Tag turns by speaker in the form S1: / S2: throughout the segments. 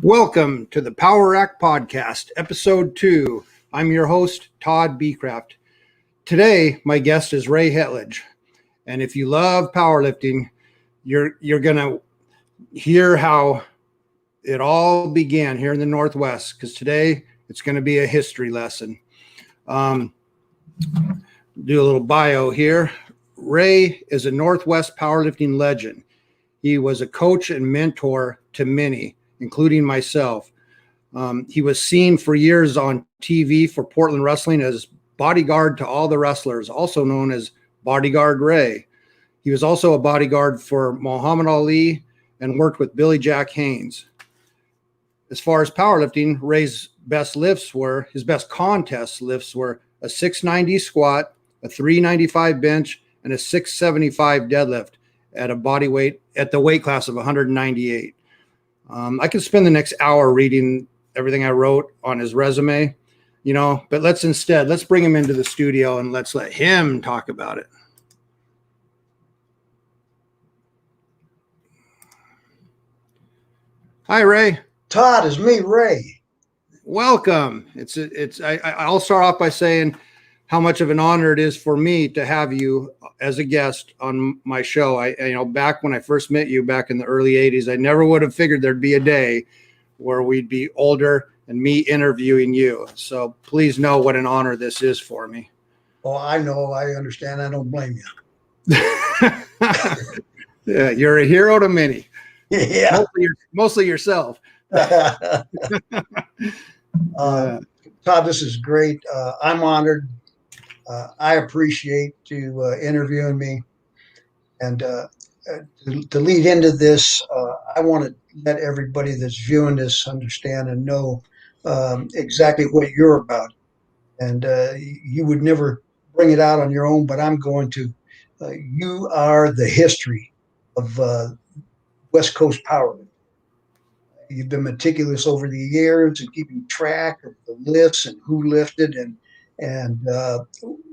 S1: Welcome to the Power Rack Podcast, Episode 2. I'm your host, Todd Beecraft. Today, my guest is Ray Hetlage. And if you love powerlifting, you're going to hear how it all began here in the Northwest, because today it's going to be a history lesson. Do a little bio here. Ray is a Northwest powerlifting legend. He was a coach and mentor to many, including myself. He was seen for years on TV for Portland Wrestling as bodyguard to all the wrestlers, also known as Bodyguard Ray. He was also a bodyguard for Muhammad Ali and worked with Billy Jack Haynes. As far as powerlifting, Ray's best contest lifts were a 690 squat, a 395 bench, and a 675 deadlift at the weight class of 198. I could spend the next hour reading everything I wrote on his resume, but let's bring him into the studio and let's let him talk about it. Hi, Ray.
S2: Todd, it's me, Ray.
S1: Welcome. I'll start off by saying how much of an honor it is for me to have you as a guest on my show. Back when I first met you back in the early 80s, I never would have figured there'd be a day where we'd be older and me interviewing you. So please know what an honor this is for me.
S2: Oh, I know. I understand. I don't blame you.
S1: Yeah, you're a hero to many.
S2: Yeah.
S1: Mostly yourself.
S2: Todd, this is great. I'm honored. I appreciate you interviewing me. And to lead into this, I want to let everybody that's viewing this understand and know exactly what you're about. And you would never bring it out on your own, but I'm going to. You are the history of West Coast powerlifting. You've been meticulous over the years in keeping track of the lifts and who lifted and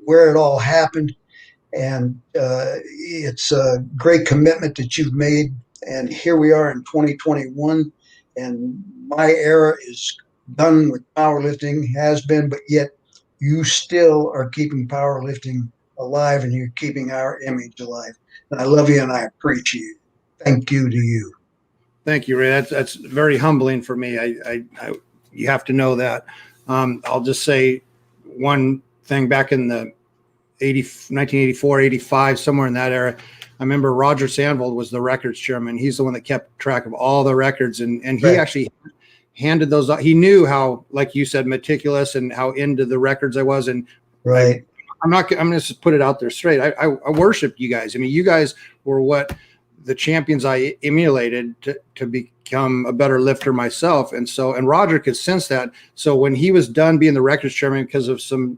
S2: where it all happened. And it's a great commitment that you've made. And here we are in 2021, and my era is done with powerlifting, has been, but yet you still are keeping powerlifting alive, and you're keeping our image alive. And I love you and I appreciate it. Thank you to you.
S1: Thank you, Ray. That's very humbling for me. You have to know that. I'll just say one thing. Back in the 1984, 85, somewhere in that era, I remember Roger Sandvold was the records chairman. He's the one that kept track of all the records, and he
S2: Right.
S1: actually handed those out. He knew how, like you said, meticulous and how into the records I was. And
S2: Right.
S1: I'm going to just put it out there straight. I worshiped you guys. I mean, you guys were what the champions I emulated to become a better lifter myself. And Roger could sense that. So when he was done being the records chairman because of some,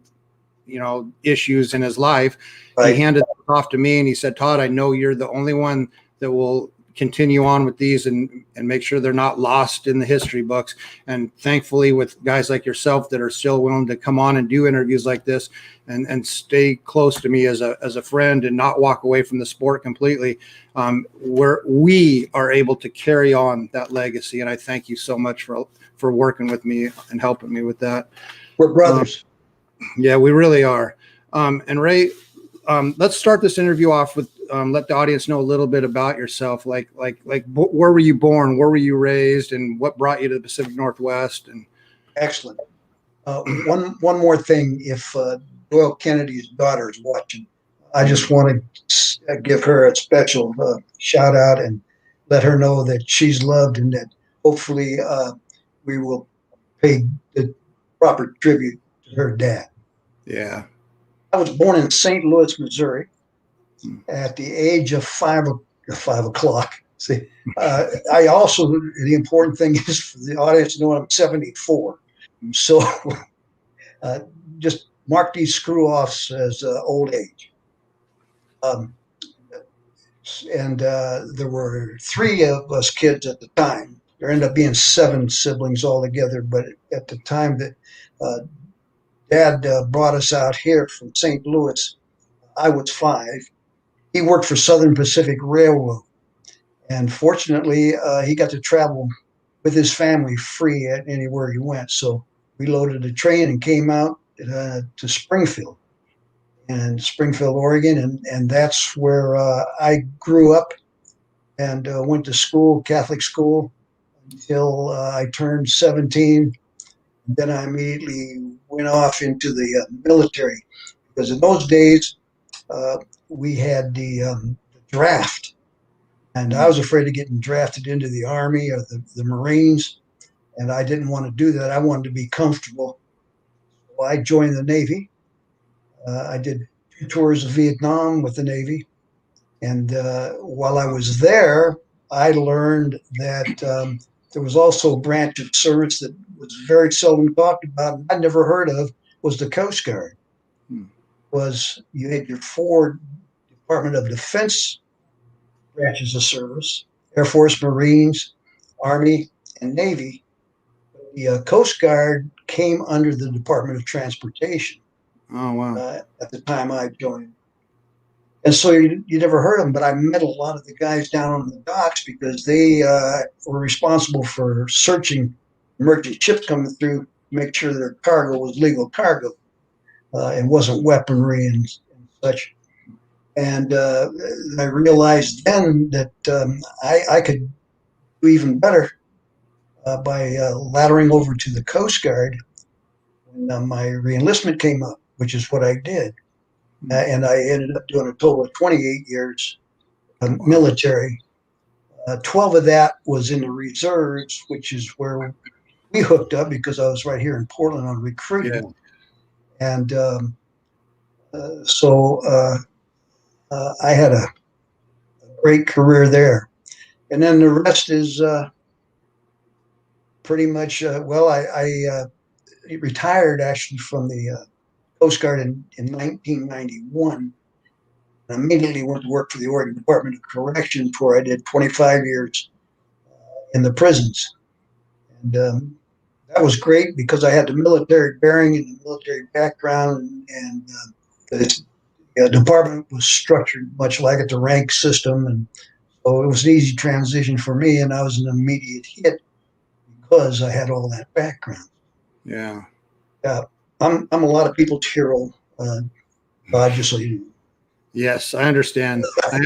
S1: issues in his life,
S2: Right.
S1: he handed it off to me and he said, Todd, I know you're the only one that will continue on with these and make sure they're not lost in the history books. And thankfully, with guys like yourself that are still willing to come on and do interviews like this and stay close to me as a friend and not walk away from the sport completely, we are able to carry on that legacy. And I thank you so much for working with me and helping me with that.
S2: We're brothers.
S1: Yeah, we really are. And Ray, let's start this interview off with let the audience know a little bit about yourself. Like where were you born? Where were you raised? And what brought you to the Pacific Northwest? And
S2: Excellent. One more thing. If Doyle Kennedy's daughter is watching, I just want to give her a special shout out and let her know that she's loved and that hopefully we will pay the proper tribute to her dad.
S1: yeah.
S2: I was born in St. Louis, Missouri, at the age of 5 o'clock. See, I also, the important thing is for the audience to know I'm 74. So just mark these screw-offs as old age. And there were 3 of us kids at the time. There ended up being 7 siblings altogether, but at the time that Dad brought us out here from St. Louis, I was 5. He worked for Southern Pacific Railroad, and fortunately, he got to travel with his family free at anywhere he went. So we loaded a train and came out to Springfield, Oregon, and that's where I grew up and went to school, Catholic school, until I turned 17. Then I immediately went off into the military because in those days we had the draft, and I was afraid of getting drafted into the Army or the Marines, and I didn't want to do that. I wanted to be comfortable. So I joined the Navy. I did 2 tours of Vietnam with the Navy, and while I was there, I learned that there was also a branch of service that was very seldom talked about, and I'd never heard of, was the Coast Guard. Was you had your 4 Department of Defense branches of service: Air Force, Marines, Army, and Navy. The Coast Guard came under the Department of Transportation.
S1: Oh, wow.
S2: At the time I joined. And so you never heard of them, but I met a lot of the guys down on the docks because they were responsible for searching merchant ships coming through to make sure their cargo was legal cargo and wasn't weaponry and such. And I realized then that I could do even better by laddering over to the Coast Guard when my reenlistment came up, which is what I did. And I ended up doing a total of 28 years military. 12 of that was in the reserves, which is where we hooked up because I was right here in Portland on recruiting. Yeah. And so I had a great career there. And then the rest is pretty much, I retired actually from the Coast Guard in 1991. I immediately went to work for the Oregon Department of Corrections, where I did 25 years in the prisons. And that was great because I had the military bearing and the military background, and the department was structured much like it's a rank system. And so it was an easy transition for me, and I was an immediate hit because I had all that background.
S1: Yeah.
S2: I'm a lot of people's hero, just so you know.
S1: Yes, I understand. I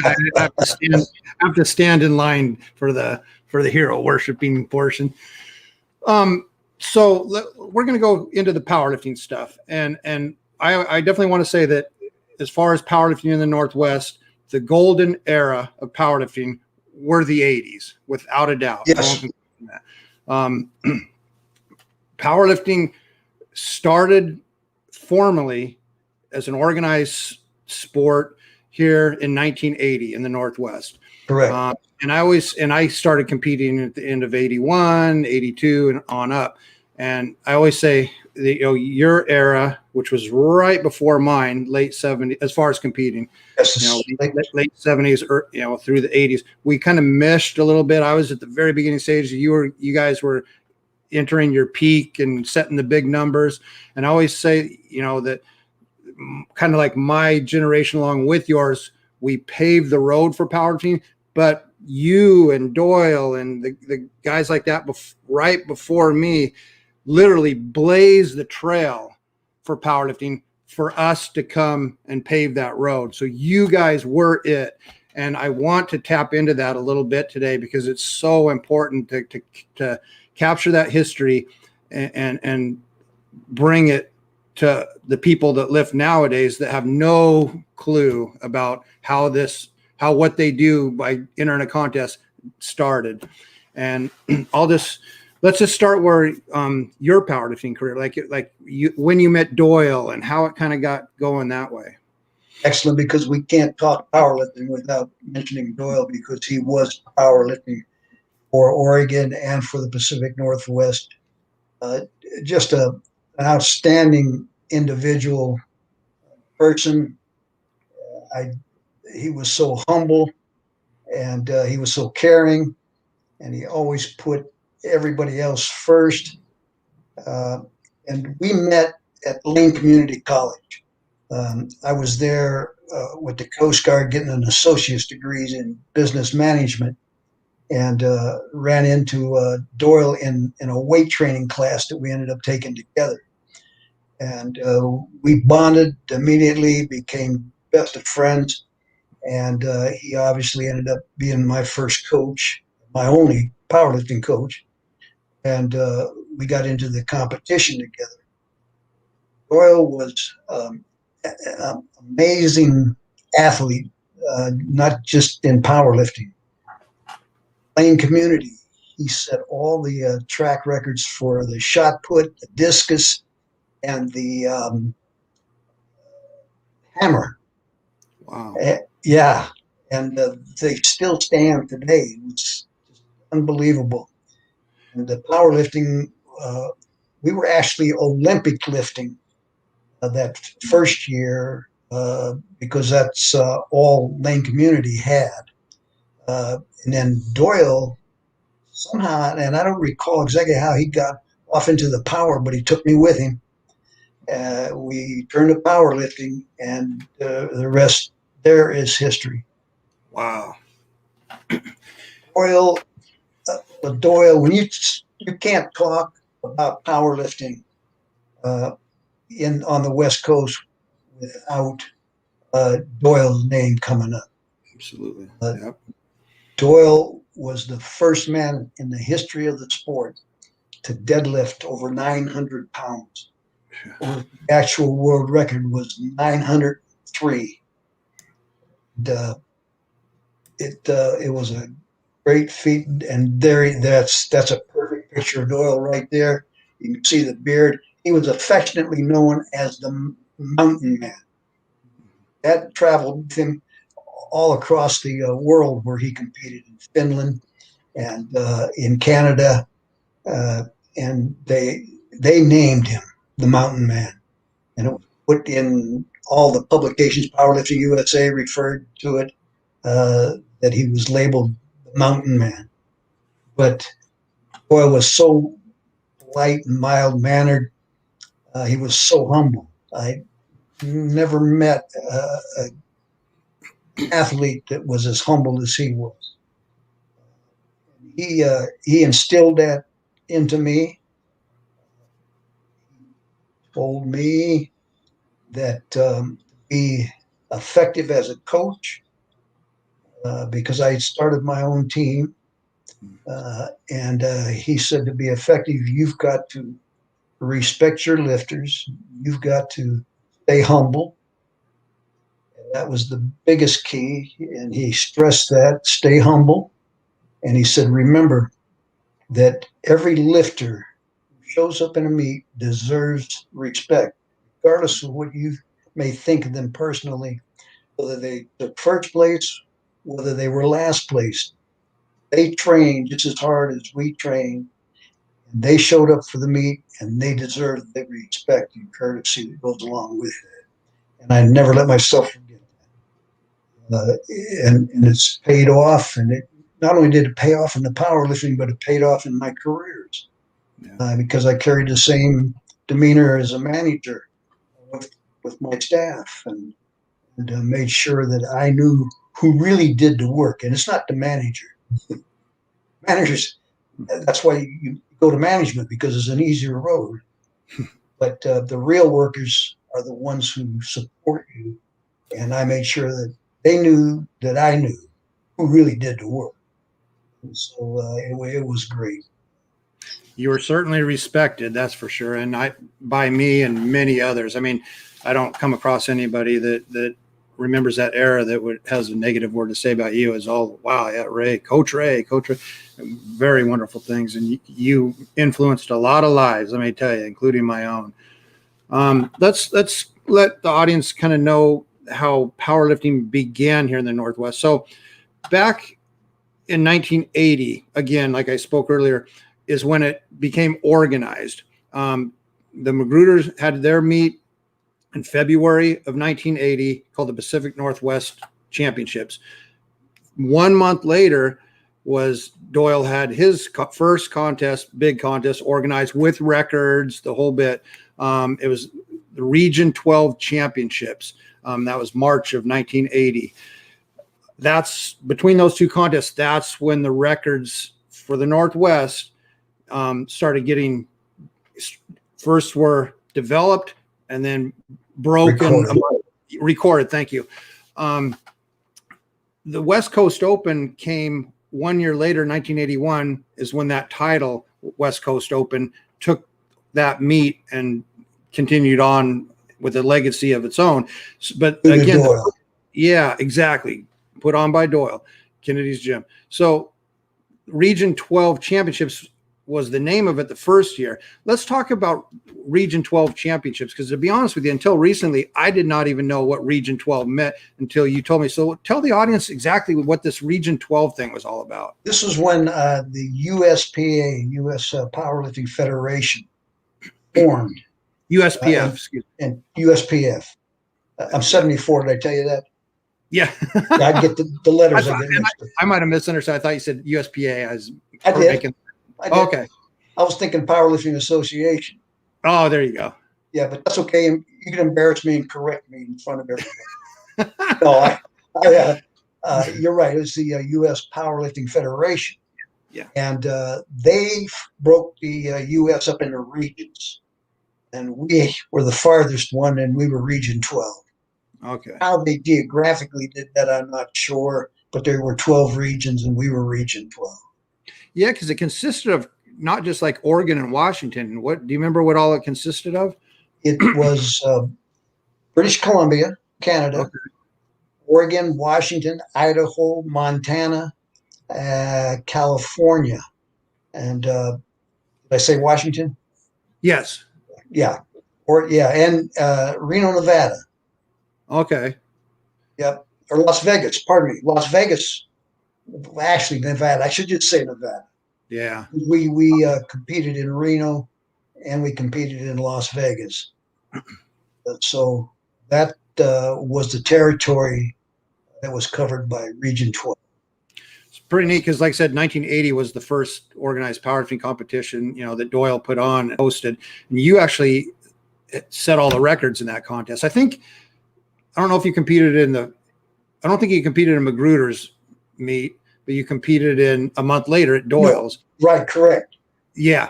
S1: have to stand in line for the hero worshiping portion. So we're going to go into the powerlifting stuff, and I definitely want to say that as far as powerlifting in the Northwest, the golden era of powerlifting were the 80s, without a doubt.
S2: Yes.
S1: Powerlifting started formally as an organized sport here in 1980 in the Northwest.
S2: Correct.
S1: And I started competing at the end of 81, 82 and on up. And I always say that, your era, which was right before mine, late 70s, as far as competing,
S2: yes,
S1: late 70s or, through the 80s, we kind of meshed a little bit. I was at the very beginning stage. You guys were entering your peak and setting the big numbers. And I always say, that kind of like my generation along with yours, we paved the road for powerlifting, but you and Doyle and the guys like that right before me literally blazed the trail for powerlifting for us to come and pave that road. So you guys were it. And I want to tap into that a little bit today because it's so important to capture that history and bring it to the people that lift nowadays that have no clue about how what they do by entering a contest started. And let's just start where your powerlifting career, when you met Doyle and how it kind of got going that way.
S2: Excellent, because we can't talk powerlifting without mentioning Doyle, because he was powerlifting for Oregon and for the Pacific Northwest. Just an outstanding individual person. He was so humble, and he was so caring, and he always put everybody else first. And we met at Lane Community College. I was there with the Coast Guard getting an associate's degree in business management. and ran into Doyle in a weight training class that we ended up taking together. And we bonded immediately, became best of friends. And he obviously ended up being my first coach, my only powerlifting coach. And we got into the competition together. Doyle was an amazing athlete, not just in powerlifting. Playing community, he set all the track records for the shot put, the discus, and the hammer.
S1: Wow.
S2: Yeah, and they still stand today. It's unbelievable. And the powerlifting, we were actually Olympic lifting that first year because that's all Lane community had. And then Doyle somehow, and I don't recall exactly how he got off into the power, but he took me with him. We turned to powerlifting, and the rest there is history.
S1: Wow.
S2: Doyle, when you can't talk about powerlifting on the West Coast without Doyle's name coming up.
S1: Absolutely.
S2: Yep. Doyle was the first man in the history of the sport to deadlift over 900 pounds. The actual world record was 903. It was a great feat, and that's a perfect picture of Doyle right there. You can see the beard. He was affectionately known as the Mountain Man. That traveled with him all across the world, where he competed in Finland and in Canada, and they named him the Mountain Man, and it was put in all the publications. Powerlifting USA referred to it, that he was labeled the Mountain Man. But Doyle was so polite and mild mannered. He was so humble. I never met an athlete that was as humble as he was. He instilled that into me. He told me that to be effective as a coach, because I started my own team, and he said to be effective, you've got to respect your lifters. You've got to stay humble. And that was the biggest key. And he stressed that, stay humble. And he said, remember that every lifter who shows up in a meet deserves respect, regardless of what you may think of them personally, whether they took first place, whether they were last place. They trained just as hard as we trained. They showed up for the meet, and they deserve the respect and courtesy that goes along with it. And I never let myself forget that. And it's paid off. And it not only did it pay off in the powerlifting, but it paid off in my careers, because I carried the same demeanor as a manager with my staff, and made sure that I knew who really did the work. And it's not the manager. Managers, that's why you go to management, because it's an easier road. But the real workers are the ones who support you. And I made sure that they knew that I knew who really did the work. And so it was great.
S1: You were certainly respected, that's for sure. And by me and many others. I mean, I don't come across anybody that remembers that era that has a negative word to say about you. Is all, wow, yeah, Coach Ray, very wonderful things. And you influenced a lot of lives, let me tell you, including my own. Let's let the audience kind of know how powerlifting began here in the Northwest. So back in 1980, again, like I spoke earlier, is when it became organized. The Magruders had their meet in February of 1980, called the Pacific Northwest Championships. 1 month later was Doyle had his first contest, big contest, organized with records, the whole bit. It was the Region 12 Championships. That was March of 1980. that's between those two contests. That's when the records for the Northwest started getting, first were developed and then broken, recorded. Thank you. The West Coast Open came 1 year later, 1981, is when that title, West Coast Open, took that meet and continued on with a legacy of its own. But again, yeah, exactly. Put on by Doyle, Kennedy's Gym. So Region 12 Championships was the name of it the first year. Let's talk about Region 12 Championships, because to be honest with you, until recently, I did not even know what Region 12 meant until you told me. So tell the audience exactly what this Region 12 thing was all about.
S2: This was when the USPA, U.S. Powerlifting Federation, formed.
S1: USPF, excuse me.
S2: And USPF. I'm 74. Did I tell you that?
S1: Yeah.
S2: I get the letters.
S1: I might have misunderstood. I thought you said USPA.
S2: I did.
S1: Okay.
S2: I was thinking Powerlifting Association.
S1: Oh, there you go.
S2: Yeah, but that's okay. You can embarrass me and correct me in front of everybody. No, you're right. It was the U.S. Powerlifting Federation.
S1: Yeah.
S2: And they broke the U.S. up into regions. And we were the farthest one, and we were Region 12.
S1: Okay.
S2: How they geographically did that, I'm not sure. But there were 12 regions, and we were Region 12.
S1: Yeah, because it consisted of not just like Oregon and Washington. What do you remember what all it consisted of?
S2: It was British Columbia, Canada, okay. Oregon, Washington, Idaho, Montana, California. And did I say Washington?
S1: Yes.
S2: Yeah. And Reno, Nevada.
S1: Okay.
S2: Yep. Or Las Vegas, pardon me. Las Vegas. Actually, Nevada. I should just say Nevada.
S1: Yeah.
S2: We competed in Reno, and we competed in Las Vegas. So that was the territory that was covered by Region 12.
S1: It's pretty neat because, like I said, 1980 was the first organized powerlifting competition, that Doyle put on and hosted. And you actually set all the records in that contest. I don't know if you competed I don't think you competed in Magruder's meet, but you competed in a month later at Doyle's.
S2: No, right, correct.
S1: Yeah.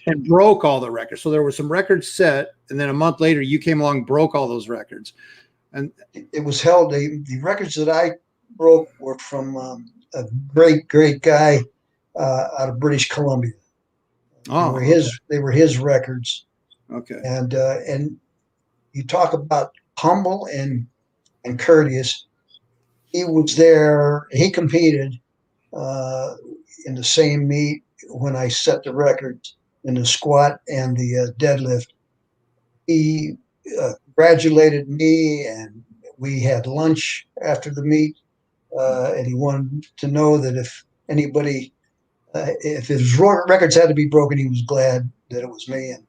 S1: And broke all the records. So there were some records set, and then a month later you came along, broke all those records. And
S2: it was held. The records that I broke were from a great guy out of British Columbia.
S1: Oh,
S2: they were his records.
S1: Okay.
S2: And you talk about humble and courteous. He was there. He competed in the same meet when I set the records in the squat and the deadlift. He congratulated me, and we had lunch after the meet. And he wanted to know that if anybody, if his records had to be broken, he was glad that it was me. And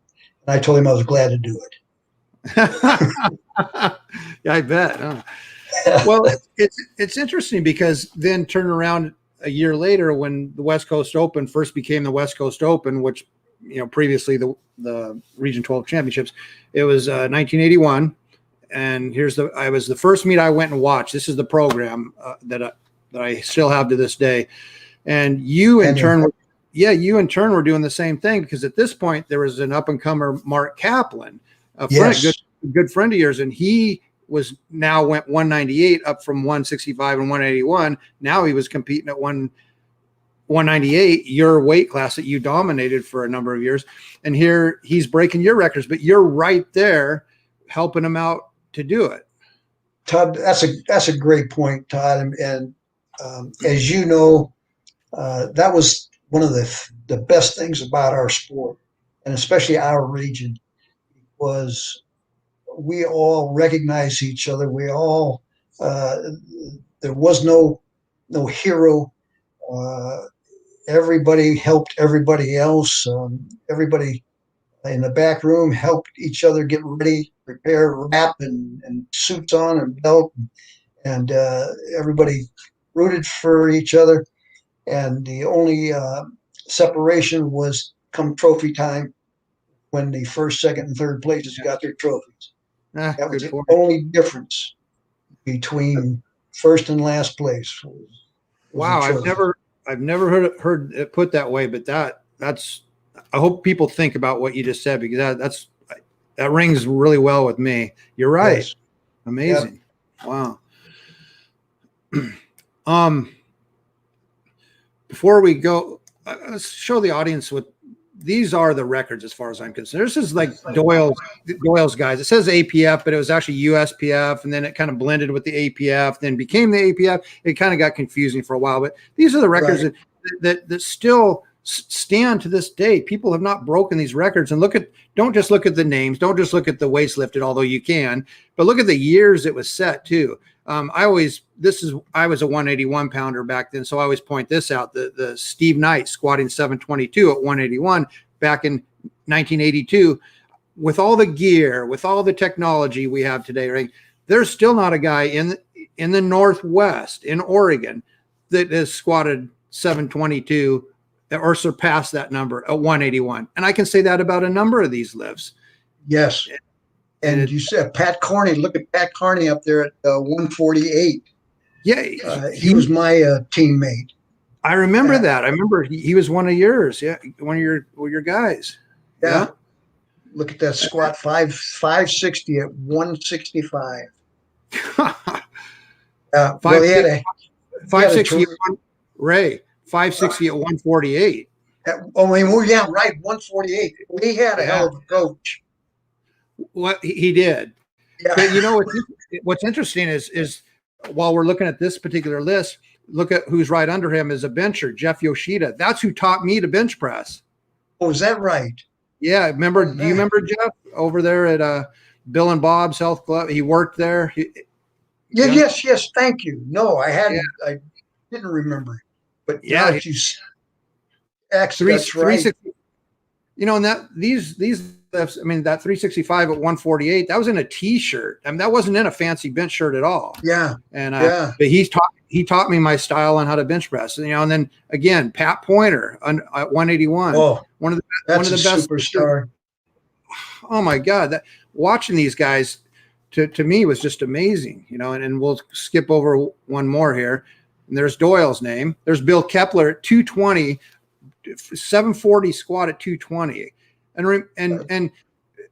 S2: I told him I was glad to do it.
S1: Yeah, I bet. Huh? Well, it's interesting because then turn around a year later when the West Coast Open first became the West Coast Open, which, previously the Region 12 Championships, it was 1981. And I was the first meet I went and watched. This is the program that I still have to this day. And you in turn were doing the same thing, because at this point there was an up and comer, Mark Kaplan, a good friend of yours, and he went 198 up from 165 and 181. Now he was competing at 198, your weight class that you dominated for a number of years. And here he's breaking your records, but you're right there helping him out to do it.
S2: Todd, that's a great point, Todd. And as you know, that was one of the best things about our sport, and especially our region, was we all recognize each other. We all there was no hero. Everybody helped everybody else. Everybody in the back room helped each other get ready, prepare wrap and suits on and belt, and everybody rooted for each other. And the only separation was come trophy time, when the first, second, and third places got their trophies. That was the only difference between first and last place.
S1: Wow, I've never heard it put that way, but that's I hope people think about what you just said, because that rings really well with me. You're right.
S2: Yes.
S1: Amazing. Yep. Wow. Before we go, let's show the audience what these are, the records as far as I'm concerned. This is like Doyle's guys. It says APF, but it was actually USPF, and then it kind of blended with the APF, then became the APF. It kind of got confusing for a while, but these are the records that still stand to this day. People have not broken these records. And don't just look at the names, don't just look at the weights lifted, although you can, but look at the years it was set too. I was a 181 pounder back then, so I always point this out. The Steve Knight squatting 722 at 181 back in 1982, with all the gear, with all the technology we have today, right? There's still not a guy in the Northwest in Oregon that has squatted 722 or surpassed that number at 181. And I can say that about a number of these lifts.
S2: Yes. And you said Pat Carney. Look at Pat Carney up there at 148.
S1: Yeah,
S2: he was my teammate.
S1: I remember that. I remember he was one of yours. Yeah, one of your guys.
S2: Yeah. Look at that squat, 560 at 165.
S1: 560 at Ray. 560 at 148.
S2: Right, 148. He had a hell of a coach.
S1: What he did. Yeah. But you know what's interesting is while we're looking at this particular list, look at who's right under him is a bencher, Jeff Yoshida. That's who taught me to bench press.
S2: Oh, is that right?
S1: Yeah. Do you remember Jeff over there at Bill and Bob's Health Club? He worked there.
S2: Yes. Thank you. No, I hadn't. Yeah. I didn't remember. But
S1: yeah,
S2: that's right.
S1: You know, and that these lifts, I mean, that 365 at 148, that was in a t-shirt. I mean, that wasn't in a fancy bench shirt at all.
S2: Yeah.
S1: And but he taught me my style on how to bench press. And, you know, and then again, Pat Pointer at 181.
S2: Oh,
S1: one of the best
S2: superstar.
S1: Oh my God, watching these guys to me was just amazing. You know, and we'll skip over one more here. And there's Doyle's name. There's Bill Kepler at 220, 740 squat at 220. And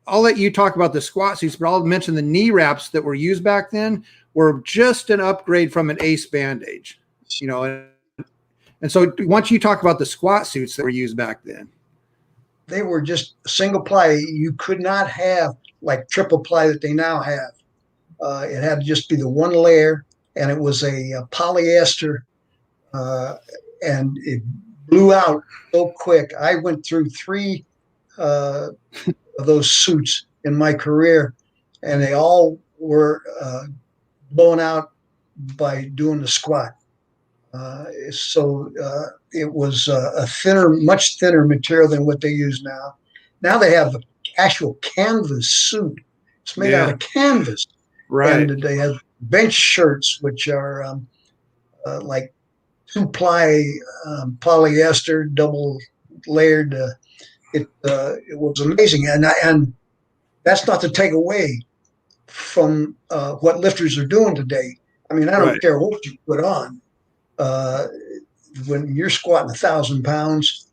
S1: I'll let you talk about the squat suits, but I'll mention the knee wraps that were used back then were just an upgrade from an ACE bandage, you know. And so once you talk about the squat suits that were used back then.
S2: They were just single ply. You could not have like triple ply that they now have. It had to just be the one layer. And it was a polyester, and it blew out so quick. I went through 3 of those suits in my career, and they all were blown out by doing the squat. So it was a much thinner material than what they use now. Now they have an actual canvas suit. It's made out of canvas.
S1: Right.
S2: And they have bench shirts, which are like 2-ply polyester, double layered. It was amazing, and that's not to take away from what lifters are doing today. I mean, I don't care what you put on. When you're squatting 1,000 pounds,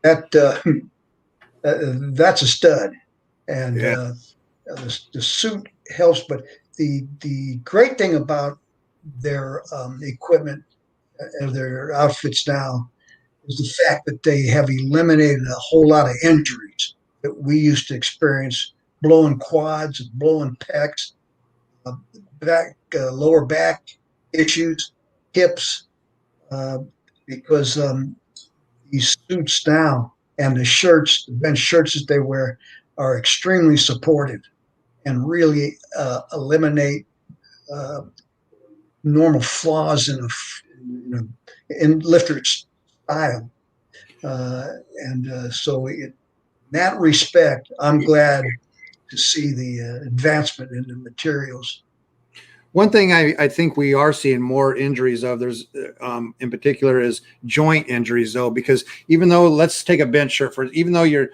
S2: that's a stud, and the suit helps, but the great thing about their equipment and their outfits now is the fact that they have eliminated a whole lot of injuries that we used to experience, blowing quads, blowing pecs, lower back issues, hips, because these suits now and the bench shirts that they wear are extremely supportive and really eliminate normal flaws in lifter's style. So in that respect, I'm glad to see the advancement in the materials.
S1: One thing I think we are seeing more injuries of, there's in particular, is joint injuries, though, because let's take a bench shirt even though you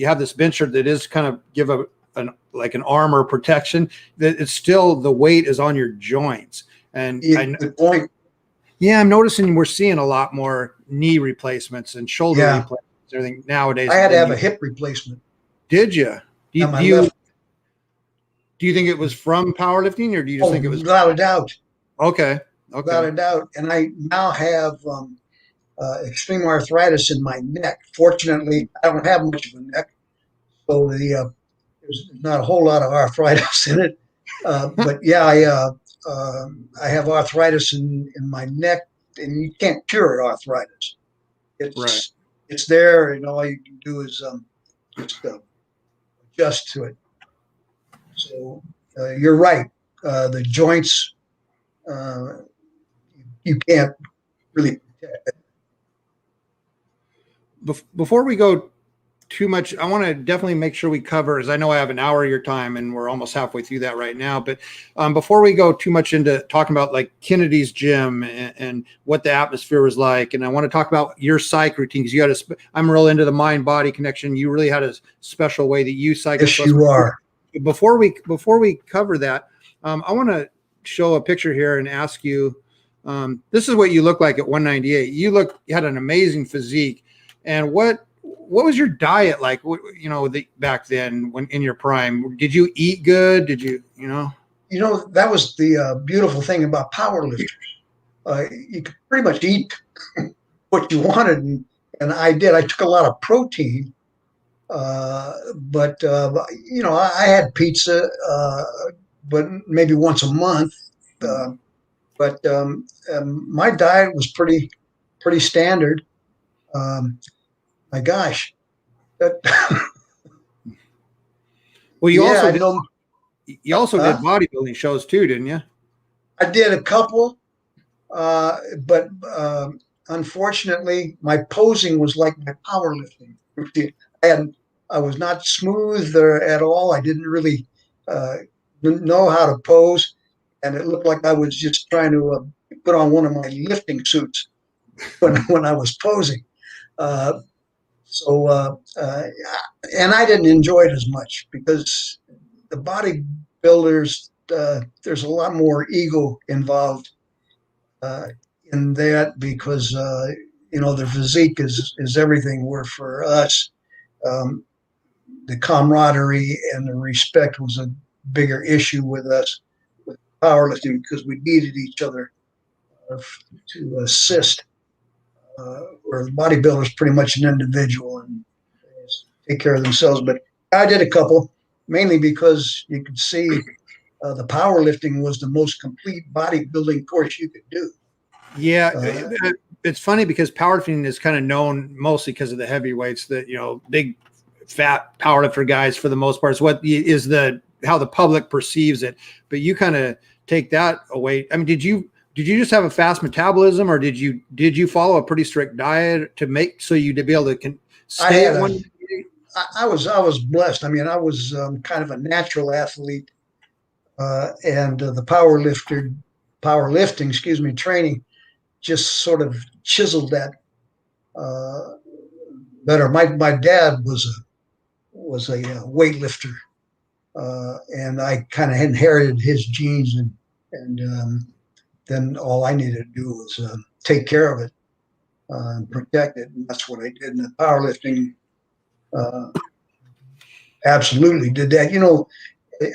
S1: have this bench shirt that is kind of give a like an armor protection, that it's still, the weight is on your joints. And
S2: Good point.
S1: Yeah, I'm noticing we're seeing a lot more knee replacements and shoulder replacements, everything nowadays.
S2: I had to have a hip replacement.
S1: Did you?
S2: Do
S1: you think it was from powerlifting, or do you just think it was?
S2: Without a doubt.
S1: Okay.
S2: Without a doubt. And I now have extreme arthritis in my neck. Fortunately, I don't have much of a neck, so there's not a whole lot of arthritis in it. But yeah, I have arthritis in my neck, and you can't cure arthritis. It's there, and all you can do is just adjust to it. So you're right. The joints, you can't really protect it.
S1: Before we go too much, I want to definitely make sure we cover, as I know I have an hour of your time and we're almost halfway through that right now, but before we go too much into talking about like Kennedy's gym and what the atmosphere was like, and I want to talk about your psych routines. You had I'm real into the mind body connection. You really had a special way that you cycle.
S2: Yes, you are.
S1: Before we cover that, I want to show a picture here and ask you, this is what you look like at 198. You had an amazing physique. And what was your diet like, back then when in your prime? Did you eat good? Did you?
S2: That was the beautiful thing about powerlifters. You could pretty much eat what you wanted. And I did. I took a lot of protein. But I had pizza, but maybe once a month. But my diet was pretty standard. My gosh.
S1: Well, you also did bodybuilding shows too, didn't you?
S2: I did a couple, but unfortunately, my posing was like my powerlifting. I was not smooth at all. I didn't really know how to pose, and it looked like I was just trying to put on one of my lifting suits when I was posing. And I didn't enjoy it as much because the bodybuilders, there's a lot more ego involved in that because, their physique is everything. Where for us, the camaraderie and the respect was a bigger issue with us with powerlifting because we needed each other to assist. Where the bodybuilder is pretty much an individual and take care of themselves. But I did a couple, mainly because you could see the powerlifting was the most complete bodybuilding course you could do.
S1: Yeah, it's funny because powerlifting is kind of known mostly because of the heavyweights, that big fat powerlifter guys for the most part. Is how the public perceives it, but you kind of take that away. I mean, did you just have a fast metabolism, or did you follow a pretty strict diet to you'd be able to stay at one?
S2: I was blessed. I mean, I was kind of a natural athlete, and the powerlifting, training just sort of chiseled that better. My dad was a weightlifter, and I kind of inherited his genes, and then all I needed to do was take care of it and protect it. And that's what I did. And the powerlifting absolutely did that.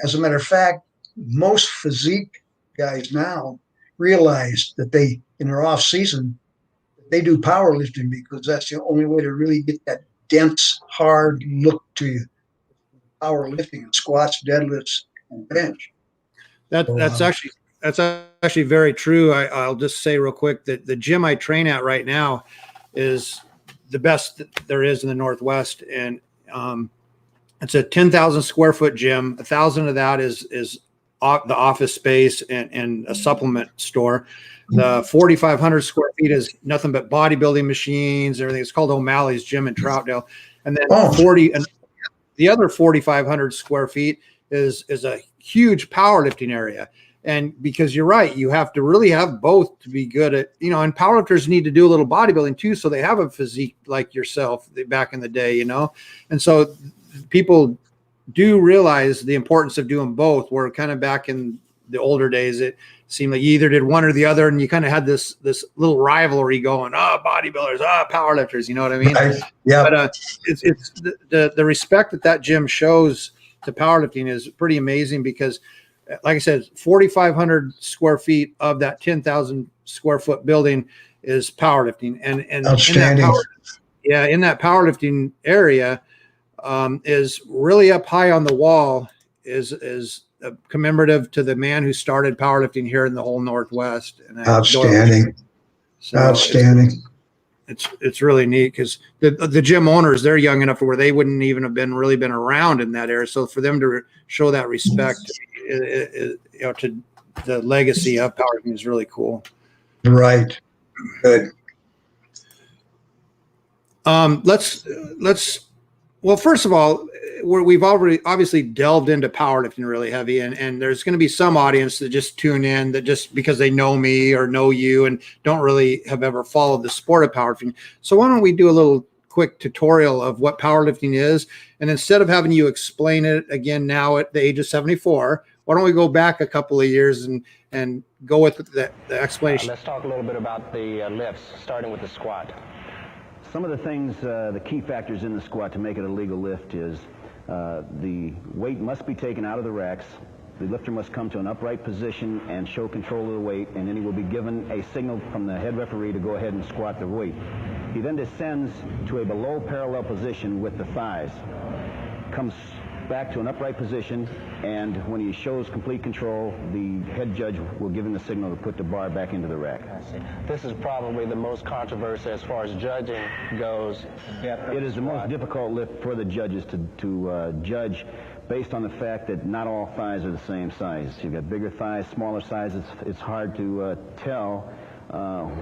S2: As a matter of fact, most physique guys now realize that in their off season, they do powerlifting because that's the only way to really get that dense, hard look to you. Powerlifting and squats, deadlifts, and bench.
S1: That's actually very true. I'll just say real quick that the gym I train at right now is the best that there is in the Northwest. And it's a 10,000 square foot gym. 1,000 of that is the office space and a supplement store. The 4,500 square feet is nothing but bodybuilding machines, everything. It's called O'Malley's Gym in Troutdale. And then the other 4,500 square feet is a huge powerlifting area. And because you're right, you have to really have both to be good at, and powerlifters need to do a little bodybuilding too. So they have a physique like yourself back in the day, And so people do realize the importance of doing both. Where kind of back in the older days, it seemed like you either did one or the other, and you kind of had this little rivalry going. Oh, bodybuilders, powerlifters. You know what I mean?
S2: Right. Yeah.
S1: But it's the respect that gym shows to powerlifting is pretty amazing because, like I said, 4,500 square feet of that 10,000 square foot building is powerlifting, and
S2: Outstanding.
S1: in that powerlifting area is really up high on the wall is commemorative to the man who started powerlifting here in the whole Northwest. And
S2: Outstanding.
S1: Doyle. So
S2: outstanding.
S1: It's really neat because the gym owners, they're young enough where they wouldn't even have been around in that area. So for them to show that respect, to the legacy of powerlifting is really cool.
S2: Right. Good.
S1: Well, first of all, we've already obviously delved into powerlifting really heavy, and there's going to be some audience that just tune in that just because they know me or know you and don't really have ever followed the sport of powerlifting. So why don't we do a little quick tutorial of what powerlifting is? And instead of having you explain it again now at the age of 74, why don't we go back a couple of years and go with the explanation?
S3: Let's talk a little bit about the lifts, starting with the squat.
S4: Some of the things, the key factors in the squat to make it a legal lift is the weight must be taken out of the racks. The lifter must come to an upright position and show control of the weight, and then he will be given a signal from the head referee to go ahead and squat the weight. He then descends to a below parallel position with the thighs, comes back to an upright position, and when he shows complete control, the head judge will give him the signal to put the bar back into the rack.
S3: I see. This is probably the most controversial as far as judging goes.
S4: It is the most difficult lift for the judges to judge based on the fact that not all thighs are the same size. You've got bigger thighs, smaller sizes. It's hard to tell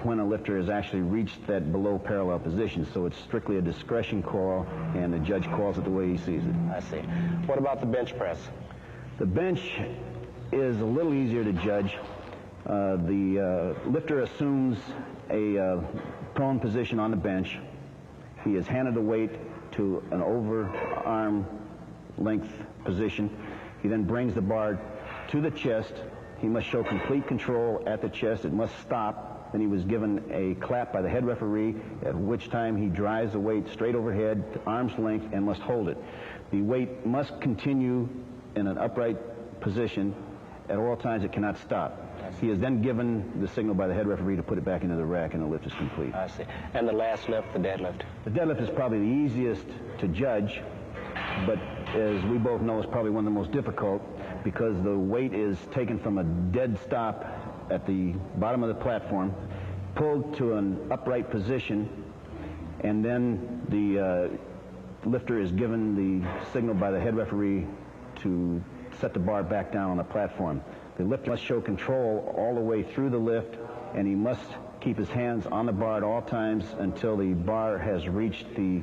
S4: when a lifter has actually reached that below parallel position. So it's strictly a discretion call, and the judge calls it the way he sees it.
S3: I see. What about the bench press?
S4: The bench is a little easier to judge. The lifter assumes a prone position on the bench. He is handed the weight to an overarm length position. He then brings the bar to the chest. He must show complete control at the chest. It must stop. Then he was given a clap by the head referee, at which time he drives the weight straight overhead to arm's length and must hold it. The weight must continue in an upright position. At all times, it cannot stop. He is then given the signal by the head referee to put it back into the rack, and the lift is complete.
S3: I see. And the last lift, the deadlift?
S4: The deadlift is probably the easiest to judge, but as we both know, it's probably one of the most difficult because the weight is taken from a dead stop at the bottom of the platform, pulled to an upright position, and then the lifter is given the signal by the head referee to set the bar back down on the platform. The lifter must show control all the way through the lift, and he must keep his hands on the bar at all times until the bar has reached the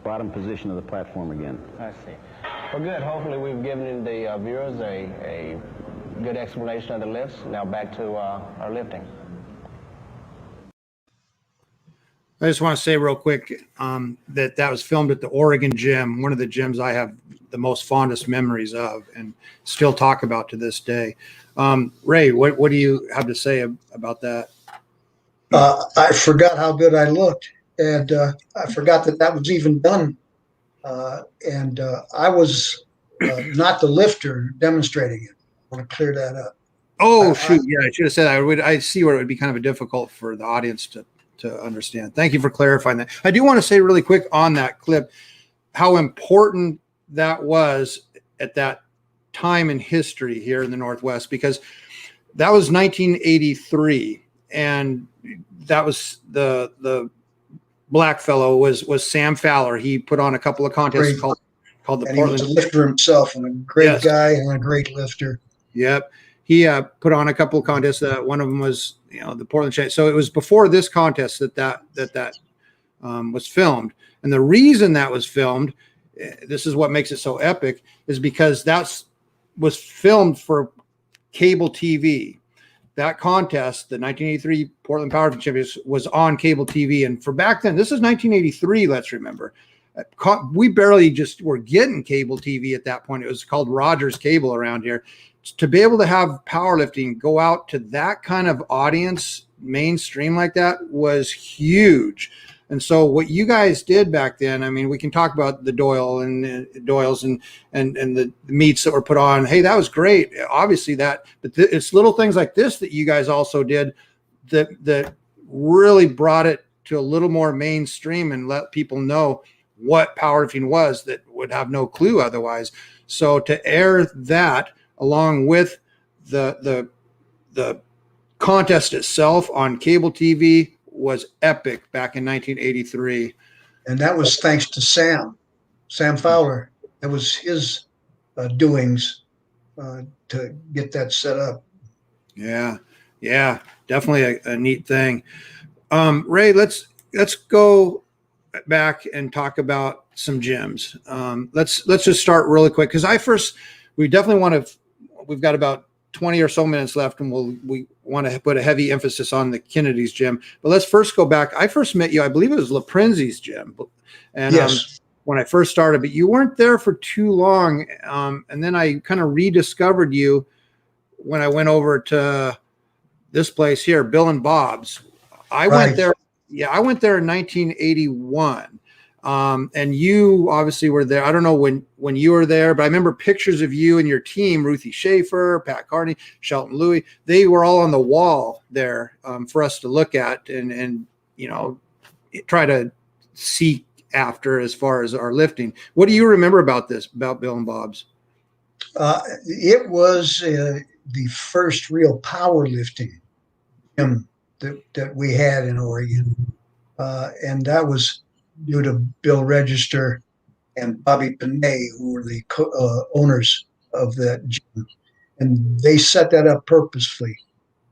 S4: bottom position of the platform again.
S3: I see. Well, good. Hopefully we've given the viewers a good explanation of the lifts. Now back to our lifting.
S1: I just want to say real quick that was filmed at the Oregon gym, one of the gyms I have the most fondest memories of and still talk about to this day. Ray, what do you have to say about that?
S2: I forgot how good I looked, and I forgot that was even done. And I was not the lifter demonstrating it. I want to clear that up.
S1: Oh, shoot. Yeah, I should have said I see where it would be kind of difficult for the audience to understand. Thank you for clarifying that. I do want to say really quick on that clip how important that was at that time in history here in the Northwest, because that was 1983, and that was the black fellow was Sam Fowler. He put on a couple of contests called the
S2: and
S1: Portland.
S2: He was a lifter himself, and a great guy and a great lifter.
S1: Yep. He put on a couple of contests. One of them was, the Portland Chase. So it was before this contest that was filmed. And the reason that was filmed, this is what makes it so epic, is because was filmed for cable TV. That contest, the 1983 Portland Powerlifting Championships, was on cable TV. And for back then, this is 1983, let's remember. We barely just were getting cable TV at that point. It was called Rogers Cable around here. To be able to have powerlifting go out to that kind of audience, mainstream like that, was huge. And so what you guys did back then, I mean, we can talk about the Doyles and the meets that were put on. Hey, that was great. Obviously but it's little things like this that you guys also did that really brought it to a little more mainstream and let people know what powerlifting was that would have no clue otherwise. So to air that along with the contest itself on cable TV was epic back in 1983.
S2: And that was thanks to Sam Fowler. That was his doings to get that set up. Yeah,
S1: definitely a neat thing. Ray, let's go back and talk about some gyms. Let's just start really quick because we definitely we've got about 20 or so minutes left, and we want to put a heavy emphasis on the Kennedy's gym. But let's first go back. I first met you, I believe it was LaPrenzi's gym, and
S2: yes.
S1: When I first started, but you weren't there for too long. And then I kind of rediscovered you when I went over to this place here, Bill and Bob's. I went there. Yeah, I went there in 1981. And you obviously were there. I don't know when you were there, but I remember pictures of you and your team, Ruthie Schaefer, Pat Carney, Shelton Louie. They were all on the wall there for us to look at and try to seek after as far as our lifting. What do you remember about Bill and Bob's?
S2: It was the first real powerlifting gym that we had in Oregon. And that was due to Bill Register and Bobby Panay, who were the owners of that gym. And they set that up purposefully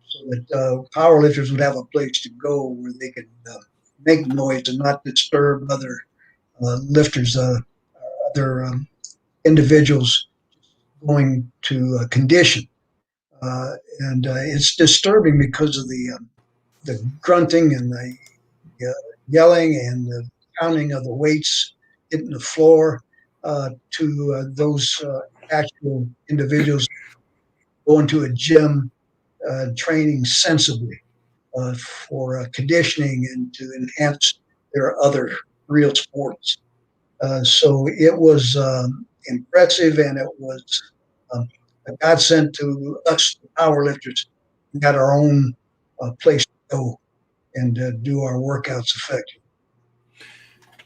S2: so that powerlifters would have a place to go where they could make noise and not disturb other lifters, other individuals going to condition. And it's disturbing because of the grunting and the yelling and the pounding of the weights hitting the floor to those actual individuals going to a gym training sensibly for conditioning and to enhance their other real sports. So it was impressive, and it was a godsend to us, the powerlifters. We had our own place to go and do our workouts effectively.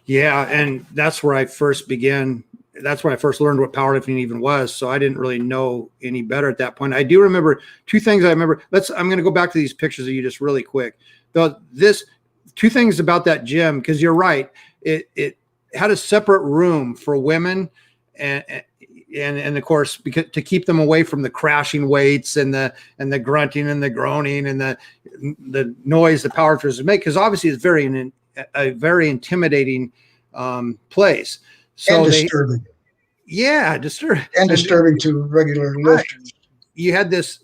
S1: Yeah, and that's where I first began. That's when I first learned what powerlifting even was. So I didn't really know any better at that point. I do remember two things. I'm going to go back to these pictures of you just really quick. Two things about that gym, because you're right. It had a separate room for women, and of course, because to keep them away from the crashing weights and the grunting and the groaning and the noise the powerlifters would make, because obviously it's a very intimidating place. So
S2: and disturbing. Disturbing to regular lifters.
S1: You had this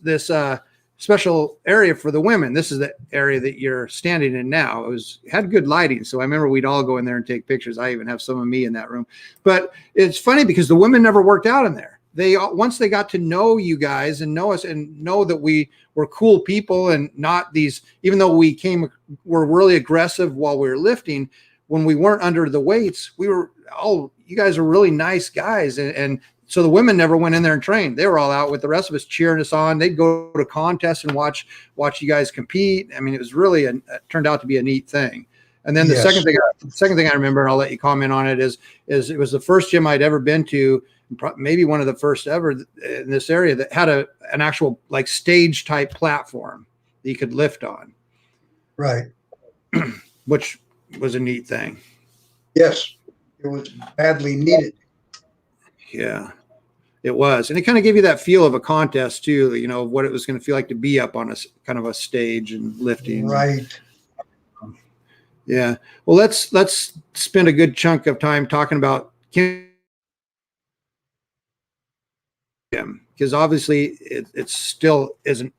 S1: special area for the women. This is the area that you're standing in now. It had good lighting, so I remember we'd all go in there and take pictures. I even have some of me in that room. But it's funny because the women never worked out in there. Once they got to know you guys and know us and know that we were cool people and not these, even though were really aggressive while we were lifting, when we weren't under the weights, you guys are really nice guys. And so the women never went in there and trained. They were all out with the rest of us cheering us on. They'd go to contests and watch you guys compete. I mean, it was really it turned out to be a neat thing. And then the second thing I remember, and I'll let you comment on it, is it was the first gym I'd ever been to, maybe one of the first ever in this area, that had an actual like stage type platform that you could lift on.
S2: Right.
S1: Which was a neat thing.
S2: Yes, it was badly needed.
S1: Yeah, it was. And it kind of gave you that feel of a contest too, what it was going to feel like to be up on a kind of a stage and lifting.
S2: Right.
S1: Yeah. Well, let's spend a good chunk of time talking about Kim, because obviously it still isn't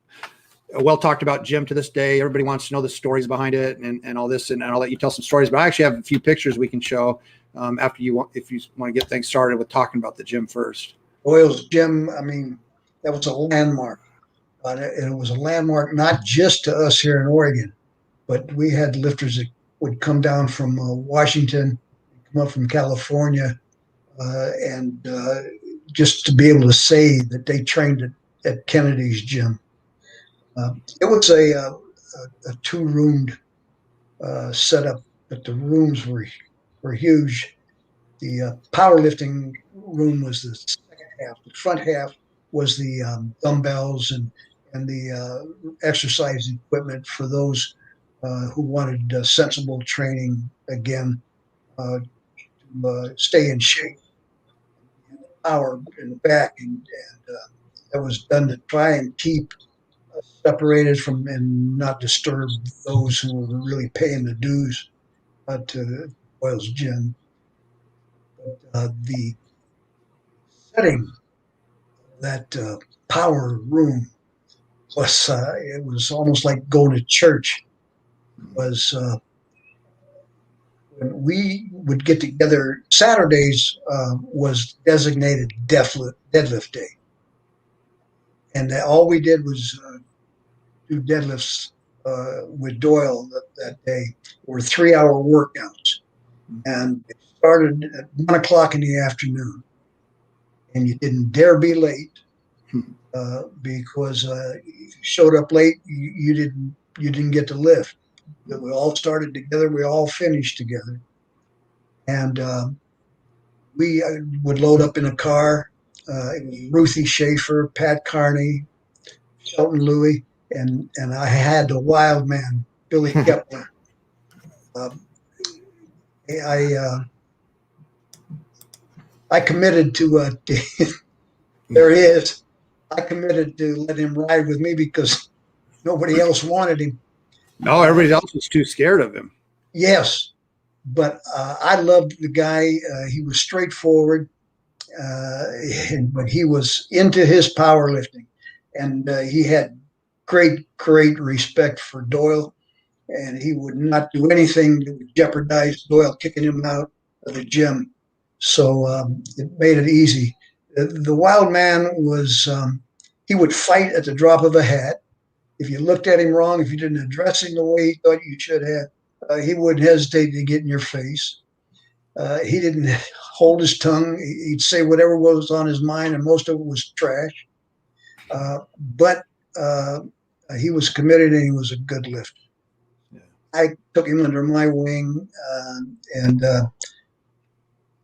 S1: a well talked about gym to this day. Everybody wants to know the stories behind it and all this, and I'll let you tell some stories. But I actually have a few pictures we can show after you want, if you want to get things started with talking about the gym first.
S2: Doyle's gym, I mean, that was a landmark. And it was a landmark not just to us here in Oregon, but we had lifters that would come down from Washington, come up from California, and just to be able to say that they trained at Kennedy's gym. It was a two-roomed setup, but the rooms were huge. The powerlifting room was the second half. The front half was the dumbbells and the exercise equipment for those who wanted sensible training again to stay in shape. Power in the back, and that was done to try and keep separated from and not disturb those who were really paying the dues to Doyle's gym. The setting of that power room was it was almost like going to church. It was when we would get together. Saturdays was designated deadlift day, and all we did was do deadlifts with Doyle that day. Were 3-hour workouts, and it started at 1 o'clock in the afternoon, and you didn't dare be late because if you showed up late, you didn't get to lift. But we all started together. We all finished together, and we would load up in a car. It was Ruthie Schaefer, Pat Carney, Shelton Louie, and I had the wild man, Billy Kepler. I committed to there he is. I committed to let him ride with me because nobody else wanted him.
S1: No, everybody else was too scared of him.
S2: Yes, but I loved the guy. He was straightforward, but he was into his powerlifting, and he had great respect for Doyle, and he would not do anything that would jeopardize Doyle kicking him out of the gym. So it made it easy. The wild man was, he would fight at the drop of a hat. If you looked at him wrong, if you didn't address him the way he thought you should have, he wouldn't hesitate to get in your face. He didn't hold his tongue. He'd say whatever was on his mind, and most of it was trash. But he was committed, and he was a good lifter. Yeah. I took him under my wing and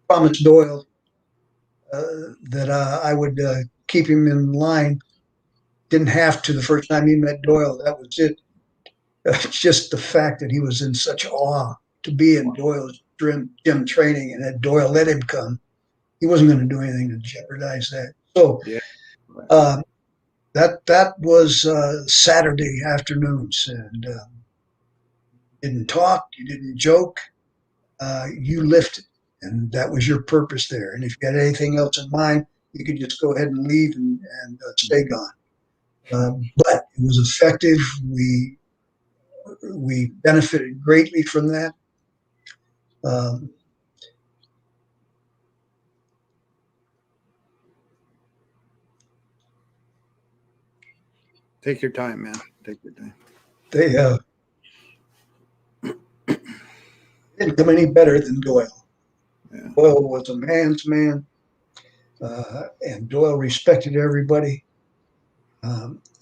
S2: promised Doyle that I would keep him in line. Didn't have to the first time he met Doyle. That was it. Just the fact that he was in such awe to be in Doyle's gym training, and that Doyle let him come. He wasn't going to do anything to jeopardize that. So yeah. That was Saturday afternoons, and didn't talk, you didn't joke, you lifted, and that was your purpose there. And if you had anything else in mind, you could just go ahead and leave and stay gone. But it was effective. We benefited greatly from that.
S1: Take your time, man. Take your time.
S2: They didn't come any better than Doyle. Yeah. Doyle was a man's man, and Doyle respected everybody.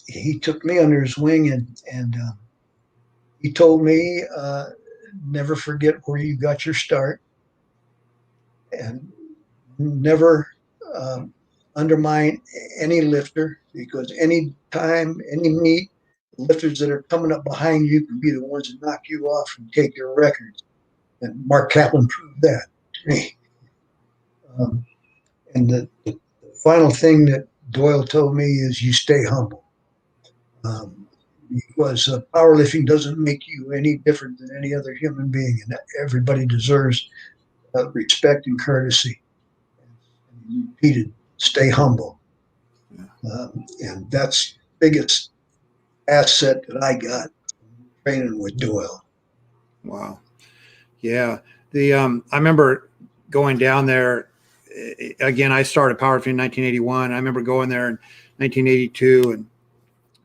S2: He took me under his wing, and he told me, never forget where you got your start, and never undermine any lifter, because any time, any meet, the lifters that are coming up behind you can be the ones that knock you off and take your records. And Mark Kaplan proved that to me. And the final thing that Doyle told me is you stay humble. Because powerlifting doesn't make you any different than any other human being, and everybody deserves respect and courtesy. And he repeated, stay humble. And that's the biggest asset that I got training with Doyle.
S1: Wow. Yeah. I remember going down there again. I started powerlifting in 1981. I remember going there in 1982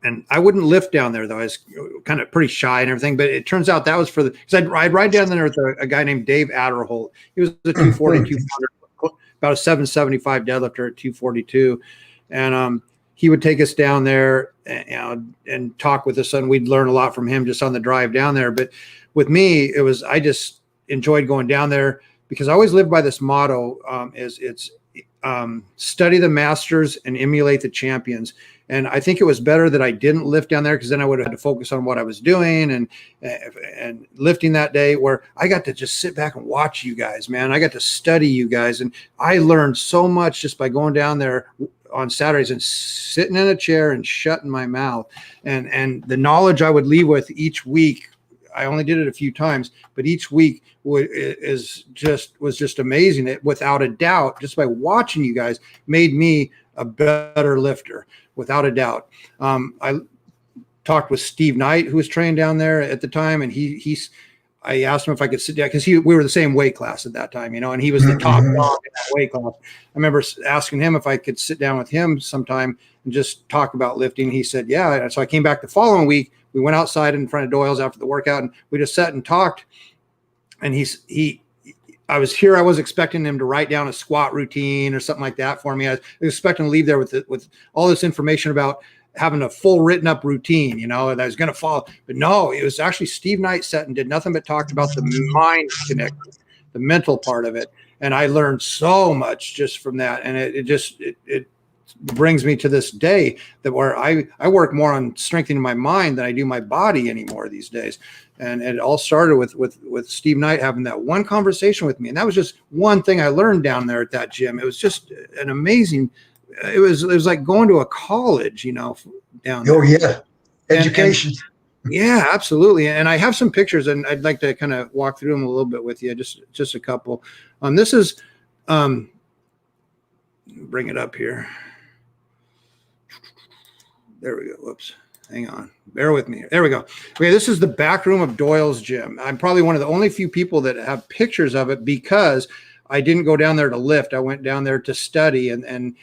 S1: and I wouldn't lift down there though. I was kind of pretty shy and everything, but it turns out that was because I'd ride down there with a guy named Dave Adderholt. He was a 242 pounder, about a 775 deadlifter at 242. And, he would take us down there and talk with us, and we'd learn a lot from him just on the drive down there. But with me, I just enjoyed going down there because I always lived by this motto, study the masters and emulate the champions. And I think it was better that I didn't lift down there, because then I would have had to focus on what I was doing and lifting that day, where I got to just sit back and watch you guys, man. I got to study you guys. And I learned so much just by going down there on Saturdays and sitting in a chair and shutting my mouth. And the knowledge I would leave with each week, I only did it a few times, but each week was just amazing. It, without a doubt, just by watching you guys, made me a better lifter, without a doubt. I talked with Steve Knight, who was trained down there at the time, and I asked him if I could sit down, because we were the same weight class at that time, and he was the top dog in that weight class. I remember asking him if I could sit down with him sometime and just talk about lifting. He said, yeah. And so I came back the following week. We went outside in front of Doyle's after the workout, and we just sat and talked. And I was expecting him to write down a squat routine or something like that for me. I was expecting to leave there with all this information about having a full written up routine, and I was going to follow. But no, it was actually Steve Knight sat and did nothing but talked about the mind connection, the mental part of it. And I learned so much just from that. And it brings me to this day that where I work more on strengthening my mind than I do my body anymore these days. And it all started with Steve Knight having that one conversation with me. And that was just one thing I learned down there at that gym. It was just an amazing, it was like going to a college, down there.
S2: Oh yeah. Education.
S1: Yeah, absolutely. And I have some pictures, and I'd like to kind of walk through them a little bit with you. Just a couple. This is, bring it up here. There we go. Whoops. Hang on. Bear with me. There we go. Okay, this is the back room of Doyle's gym. I'm probably one of the only few people that have pictures of it, because I didn't go down there to lift. I went down there to study, and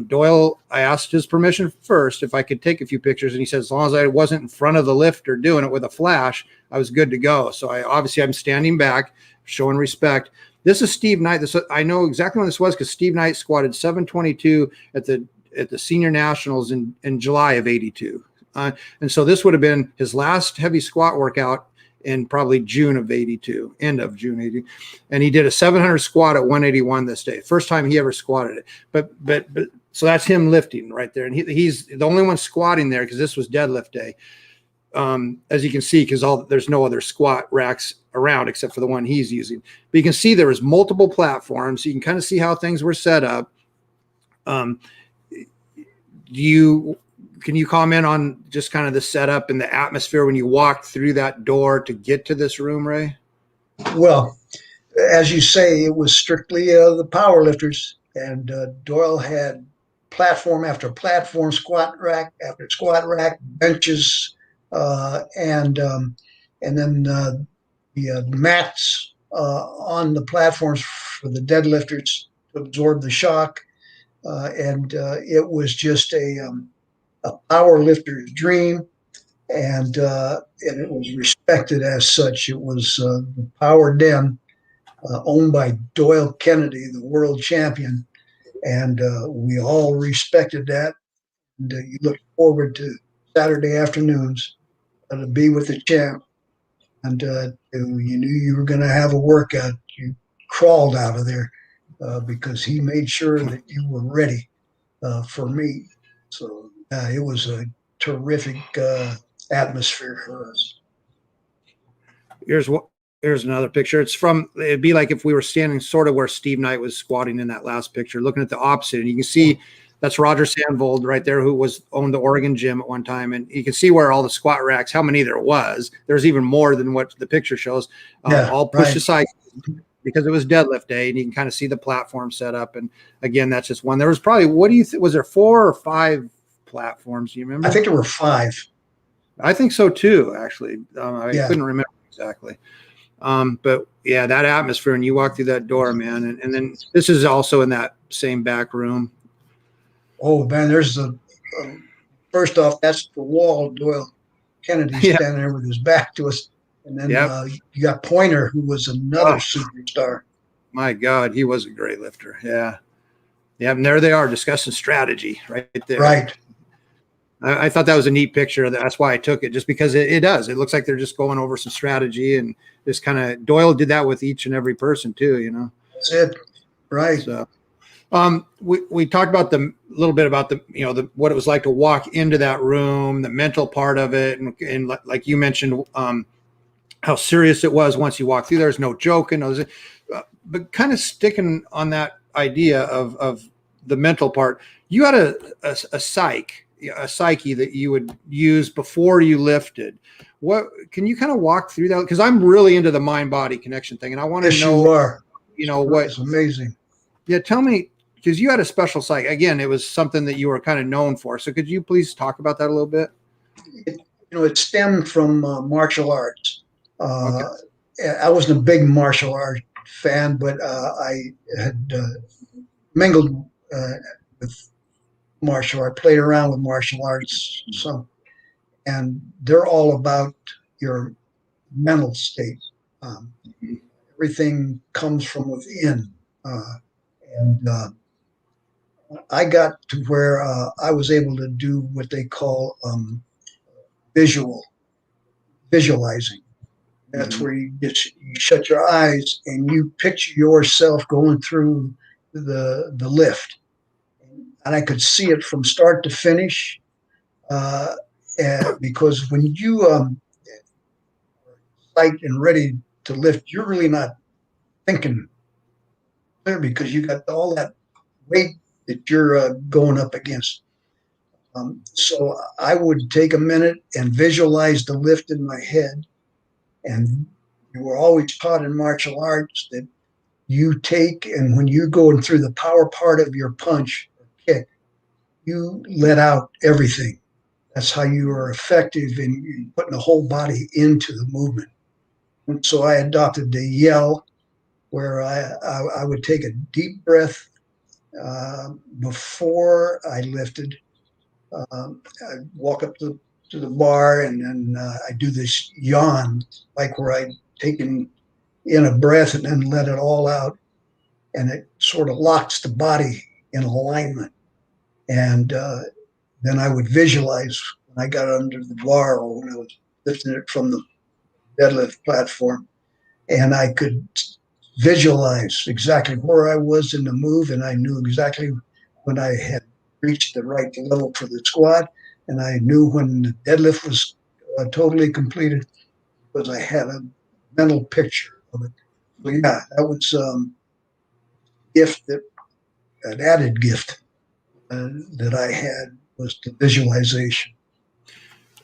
S1: Doyle, I asked his permission first if I could take a few pictures, and he said as long as I wasn't in front of the lifter doing it with a flash, I was good to go. So I'm standing back, showing respect. This is Steve Knight. I know exactly when this was, because Steve Knight squatted 722 at the senior nationals in July of 82. And so this would have been his last heavy squat workout in probably June of 82, end of June 80. And he did a 700 squat at 181 this day. First time he ever squatted it. But so that's him lifting right there. And he's the only one squatting there, because this was deadlift day. As you can see, because there's no other squat racks around except for the one he's using. But you can see there was multiple platforms. So you can kind of see how things were set up. Can you comment on just kind of the setup and the atmosphere when you walked through that door to get to this room, Ray?
S2: Well, as you say, it was strictly the power lifters, and Doyle had platform after platform, squat rack after squat rack, benches, and then the mats on the platforms for the deadlifters to absorb the shock. And it was just a power lifter's dream, and it was respected as such. It was the Power Den, owned by Doyle Kennedy, the world champion, and we all respected that. And you look forward to Saturday afternoons to be with the champ, and you knew you were going to have a workout. You crawled out of there because he made sure that you were ready for me. So it was a terrific atmosphere for us.
S1: Here's another picture. It'd be like if we were standing sort of where Steve Knight was squatting in that last picture, looking at the opposite. And you can see that's Roger Sandvold right there, who owned the Oregon gym at one time. And you can see where all the squat racks, how many there was. There's even more than what the picture shows, all pushed aside because it was deadlift day, and you can kind of see the platform set up. And again, that's just one. There was probably, what do you think? Was there 4 or 5 platforms? Do you remember?
S2: I think there were 5.
S1: I think so too, actually. I
S2: Yeah.
S1: couldn't remember exactly. But yeah, that atmosphere, and you walk through that door, man. And then this is also in that same back room.
S2: Oh man, there's first off, that's the wall. Doyle Kennedy
S1: Yeah.
S2: standing there with his back to us, and then
S1: Yep.
S2: you got Pointer, who was another
S1: Oh.
S2: superstar.
S1: My God, he was a great lifter. Yeah. Yeah. And there they are discussing strategy right there.
S2: Right.
S1: I thought that was a neat picture. That's why I took it, just because it does. It looks like they're just going over some strategy, and just kind of Doyle did that with each and every person too, you know?
S2: That's it. Right.
S1: So, we talked about a little bit about what it was like to walk into that room, the mental part of it. And like you mentioned, how serious it was once you walk through. There's no joking, but kind of sticking on that idea of the mental part. You had a psyche that you would use before you lifted. What can you kind of walk through that? Because I'm really into the mind-body connection thing, and I want to
S2: Yes,
S1: know,
S2: you are.
S1: what.
S2: It's amazing.
S1: Yeah, tell me, because you had a special psyche. Again, it was something that you were kind of known for. So could you please talk about that a little bit?
S2: It stemmed from martial arts.
S1: Okay.
S2: I wasn't a big martial art fan, but I had mingled with martial art, played around with martial arts some, and they're all about your mental state. Everything comes from within, and I got to where I was able to do what they call visualizing. That's where you shut your eyes and you picture yourself going through the lift, and I could see it from start to finish. Because when you sight and ready to lift, you're really not thinking clear, because you got all that weight that you're going up against. So I would take a minute and visualize the lift in my head. And you were always taught in martial arts that you take, and when you're going through the power part of your punch or kick, you let out everything. That's how you are effective in putting the whole body into the movement. And so I adopted the yell, where I would take a deep breath before I lifted. I'd walk up to the bar, and then I do this yawn, like where I take in a breath and then let it all out, and it sort of locks the body in alignment. And then I would visualize when I got under the bar, or when I was lifting it from the deadlift platform, and I could visualize exactly where I was in the move, and I knew exactly when I had reached the right level for the squat, and I knew when the deadlift was totally completed, because I had a mental picture of it. So yeah, that was an added gift that I had, was the visualization.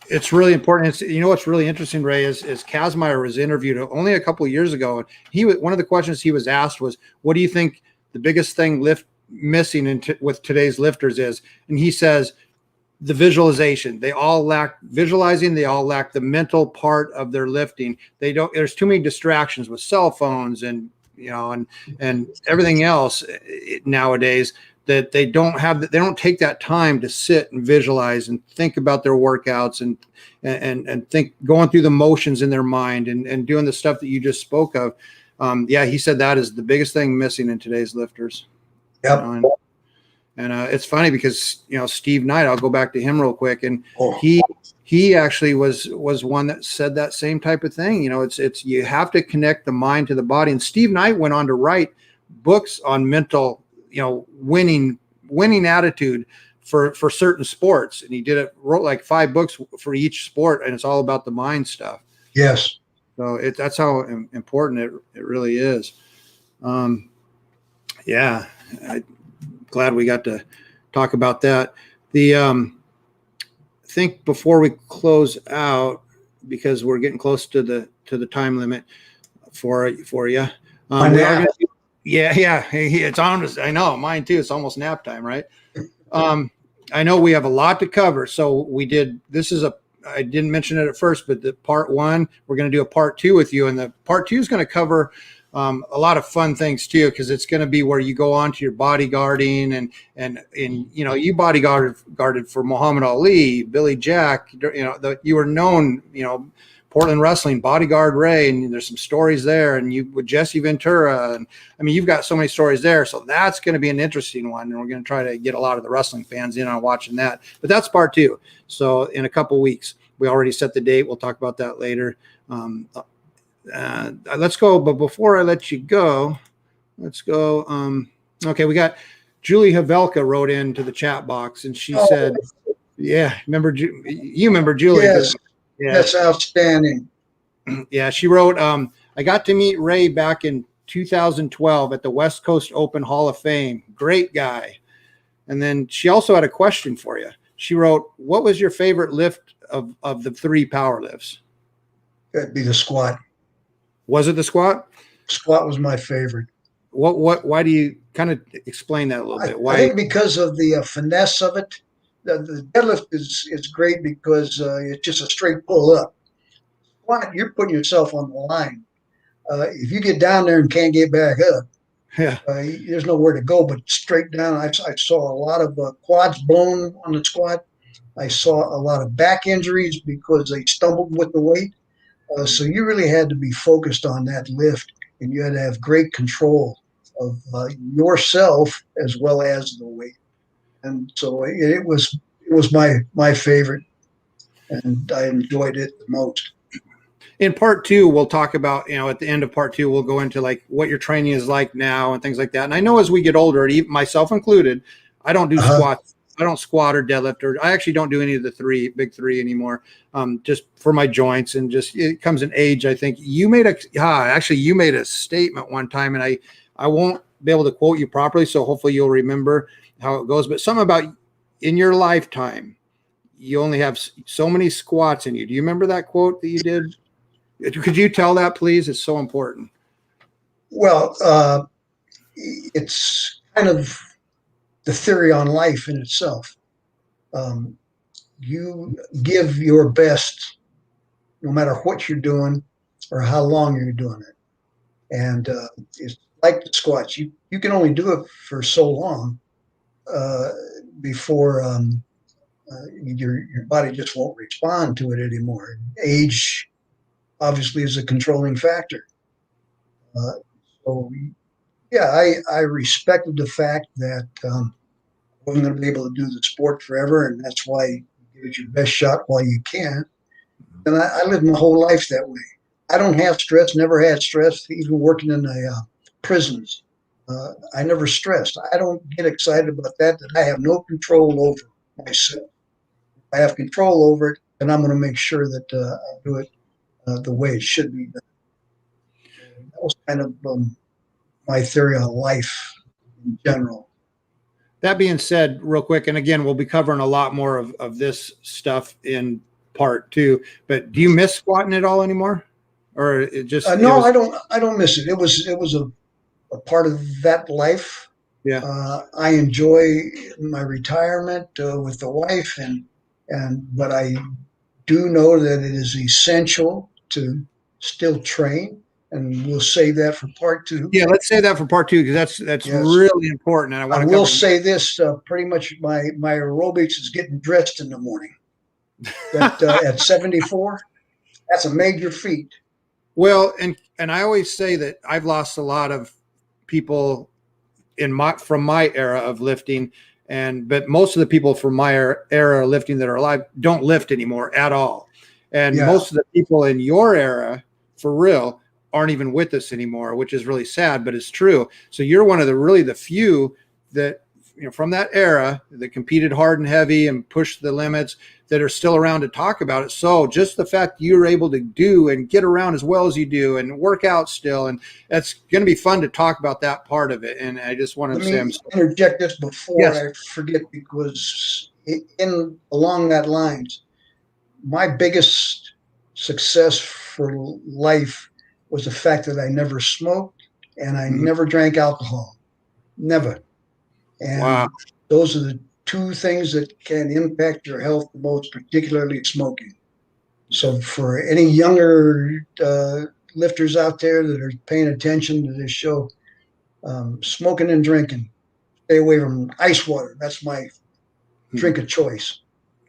S1: It's really important. What's really interesting, Ray, is Kazmaier was interviewed only a couple of years ago. And one of the questions he was asked was, what do you think the biggest thing missing with today's lifters is? And he says, the visualization. They all lack visualizing. They all lack the mental part of their lifting. There's too many distractions with cell phones and everything else nowadays, that they don't take that time to sit and visualize and think about their workouts and think, going through the motions in their mind and doing the stuff that you just spoke of. He said that is the biggest thing missing in today's lifters.
S2: Yep.
S1: And it's funny because, Steve Knight, I'll go back to him real quick. And he actually was one that said that same type of thing. It's you have to connect the mind to the body. And Steve Knight went on to write books on mental, winning attitude for certain sports. And he wrote like 5 books for each sport, and it's all about the mind stuff.
S2: Yes.
S1: So that's how important it really is. I'm glad we got to talk about that. I think before we close out, because we're getting close to the time limit for you. It's almost, I know, mine too. It's almost nap time, right? I know we have a lot to cover. So this is a I didn't mention it at first, but the part one, we're going to do a part two with you. And the part two is going to cover a lot of fun things too, because it's going to be where you go on to your bodyguarding and you bodyguarded for Muhammad Ali, Billy Jack, you were known, Portland wrestling, bodyguard Ray, and there's some stories there, and you with Jesse Ventura, and I mean, you've got so many stories there. So that's going to be an interesting one, and we're going to try to get a lot of the wrestling fans in on watching that. But that's part two. So in a couple weeks, we already set the date. We'll talk about that later. Let's go. But before I let you go, let's go. Okay, we got Julie Havelka wrote into the chat box, and she said, "Yeah, you remember Julie?
S2: Yes.
S1: Yeah.
S2: That's outstanding."
S1: Yeah, she wrote, I got to meet Ray back in 2012 at the West Coast Open Hall of Fame. Great guy. And then she also had a question for you. She wrote, what was your favorite lift of the 3 power lifts?
S2: That'd be the squat.
S1: Was it the squat?
S2: Squat was my favorite.
S1: Why do you kind of explain that a little bit? Why?
S2: I think because of the finesse of it. The deadlift is great because it's just a straight pull up. Squat, you're putting yourself on the line. If you get down there and can't get back up, there's nowhere to go but straight down. I saw a lot of quads blown on the squat. I saw a lot of back injuries because they stumbled with the weight. So you really had to be focused on that lift, and you had to have great control of yourself as well as the weight. And so it was my favorite, and I enjoyed it the most.
S1: In part two, we'll talk about, at the end of part two, we'll go into like what your training is like now and things like that. And I know as we get older, myself included, I don't do squats. I don't squat or deadlift, or I actually don't do any of the big three anymore. Just for my joints, and just it comes in age. I think you made a statement one time, and I won't be able to quote you properly, so hopefully you'll remember how it goes. But something about in your lifetime, you only have so many squats in you. Do you remember that quote that you did? Could you tell that, please? It's so important.
S2: Well, it's kind of the theory on life in itself. You give your best no matter what you're doing or how long you're doing it. And it's like the squats. You can only do it for so long before your body just won't respond to it anymore. Age obviously is a controlling factor. I respected the fact that I wasn't going to be able to do the sport forever, and that's why you give it your best shot while you can. And I lived my whole life that way. I don't have stress, never had stress, even working in the prisons. I never stressed. I don't get excited about that I have no control over myself. If I have control over it, and I'm going to make sure that I do it the way it should be done. That was kind of my theory on life in general.
S1: That being said, real quick, and again, we'll be covering a lot more of this stuff in part two, but do you miss squatting at all anymore? Or it just
S2: I don't miss it. It was a part of that life.
S1: Yeah.
S2: I enjoy my retirement with the wife, but I do know that it is essential to still train, and we'll save that for part two.
S1: Yeah, let's save that for part two, because that's yes. Really important. And
S2: I will say this: pretty much my aerobics is getting dressed in the morning. At 74, that's a major feat.
S1: Well, and I always say that I've lost a lot of people from my era of lifting, but most of the people from my era of lifting that are alive don't lift anymore at all. And most of the people in your era, for real, aren't even with us anymore, which is really sad, but it's true. So you're one of the few that, from that era that competed hard and heavy and pushed the limits, that are still around to talk about it. So just the fact you're able to do and get around as well as you do and work out still, and that's going to be fun to talk about that part of it. And I just wanted to say,
S2: interject this before I forget, because along that lines, my biggest success for life was the fact that I never smoked and I never drank alcohol. Never. And those are the two things that can impact your health the most, particularly smoking. So for any younger lifters out there that are paying attention to this show, smoking and drinking, stay away from ice water. That's my drink of choice.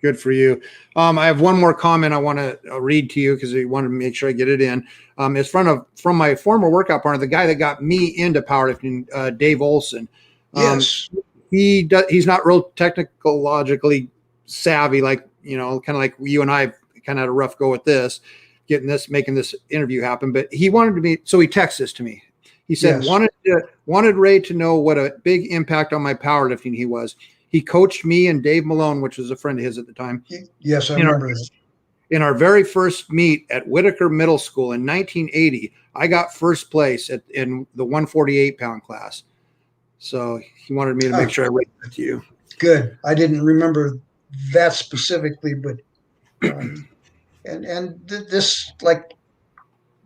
S1: Good for you. I have one more comment I want to read to you because I wanted to make sure I get it in. It's from my former workout partner, the guy that got me into powerlifting, Dave Olson.
S2: Yes.
S1: He's not real technologically savvy, like, kind of like you and I kind of had a rough go with this, making this interview happen. But he wanted me, so he texted this to me. He said,
S2: Yes.
S1: wanted Ray to know what a big impact on my powerlifting he was. He coached me and Dave Malone, which was a friend of his at the time.
S2: Yes, I remember that.
S1: In our very first meet at Whitaker Middle School in 1980, I got first place in the 148-pound class. So he wanted me to make sure I read that to you.
S2: Good. I didn't remember that specifically, but this, like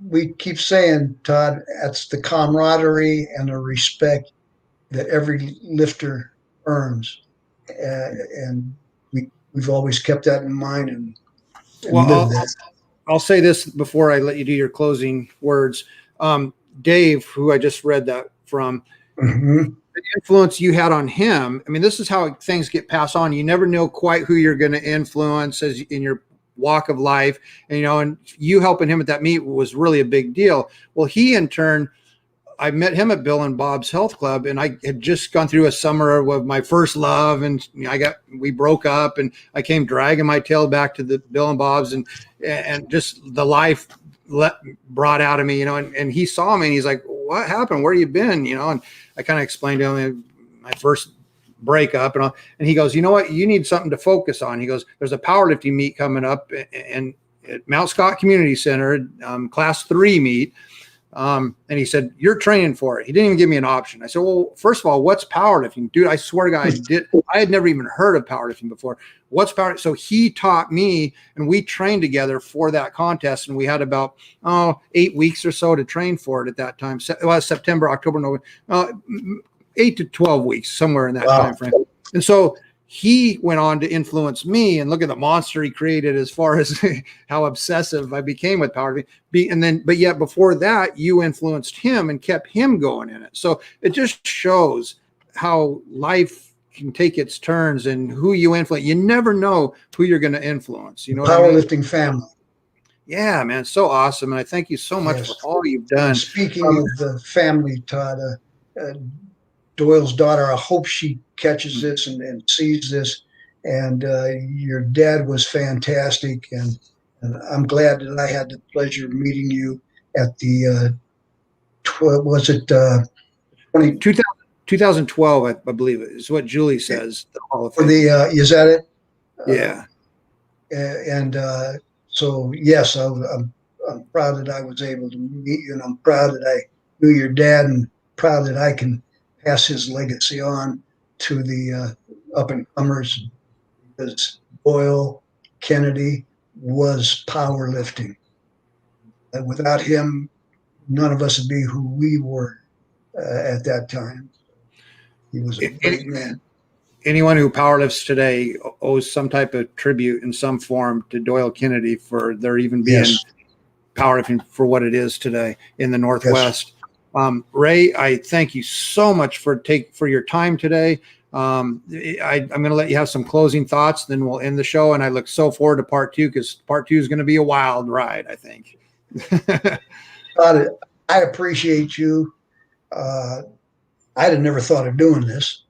S2: we keep saying, Todd, that's the camaraderie and the respect that every lifter earns, and we've always kept that in mind. And lived that.
S1: I'll say this before I let you do your closing words. Dave, who I just read that from, the influence you had on him. I mean, this is how things get passed on. You never know quite who you're going to influence as in your walk of life, and you helping him at that meet was really a big deal. Well, he in turn, I met him at Bill and Bob's Health Club, and I had just gone through a summer of my first love, and we broke up, and I came dragging my tail back to the Bill and Bob's, and just the life brought out of me, and he saw me, and he's like, "What happened? Where you been?" And I kind of explained to him my first breakup and all, and he goes, "You know what? You need something to focus on." He goes, "There's a powerlifting meet coming up at Mount Scott Community Center, class 3 meet." And he said, "You're training for it." He didn't even give me an option. I said, "Well, first of all, what's powerlifting?" Dude, I swear to God, I had never even heard of powerlifting before. What's powerlifting? So he taught me, and we trained together for that contest. And we had about 8 weeks or so to train for it at that time. September, October, November, 8 to 12 weeks, somewhere in that time frame. And so he went on to influence me, and look at the monster he created as far as how obsessive I became with powerlifting. But yet before that, you influenced him and kept him going in it. So it just shows how life can take its turns and who you influence. You never know who you're going to influence. You know,
S2: powerlifting family.
S1: Yeah, man, so awesome. And I thank you so much for all you've done.
S2: And speaking of the family, Todd, Doyle's daughter, I hope she catches this and sees this. And your dad was fantastic. And I'm glad that I had the pleasure of meeting you at the,
S1: 2012, I believe it is what Julie says. The Hall of Fame.
S2: Is that it?
S1: Yeah.
S2: So, yes, I'm proud that I was able to meet you, and I'm proud that I knew your dad, and proud that I can pass his legacy on to the up-and-comers, because Doyle Kennedy was powerlifting. And without him, none of us would be who we were at that time. He was a great man.
S1: Anyone who powerlifts today owes some type of tribute in some form to Doyle Kennedy for there even being powerlifting for what it is today in the Northwest. Yes. Ray, I thank you so much for your time today. I'm going to let you have some closing thoughts, then we'll end the show. And I look so forward to part 2, because part 2 is going to be a wild ride, I think.
S2: I appreciate you. I'd have never thought of doing this.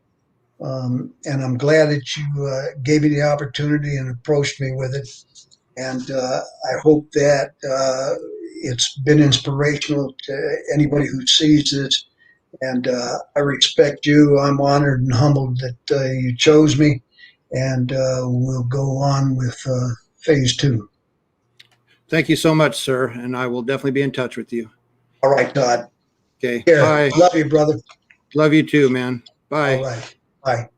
S2: And I'm glad that you gave me the opportunity and approached me with it. And I hope that it's been inspirational to anybody who sees this. And I respect you. I'm honored and humbled that you chose me. And we'll go on with phase 2.
S1: Thank you so much, sir. And I will definitely be in touch with you.
S2: All right, Todd.
S1: Okay.
S2: Here.
S1: Bye.
S2: Love you, brother.
S1: Love you too, man. Bye.
S2: All right. Bye.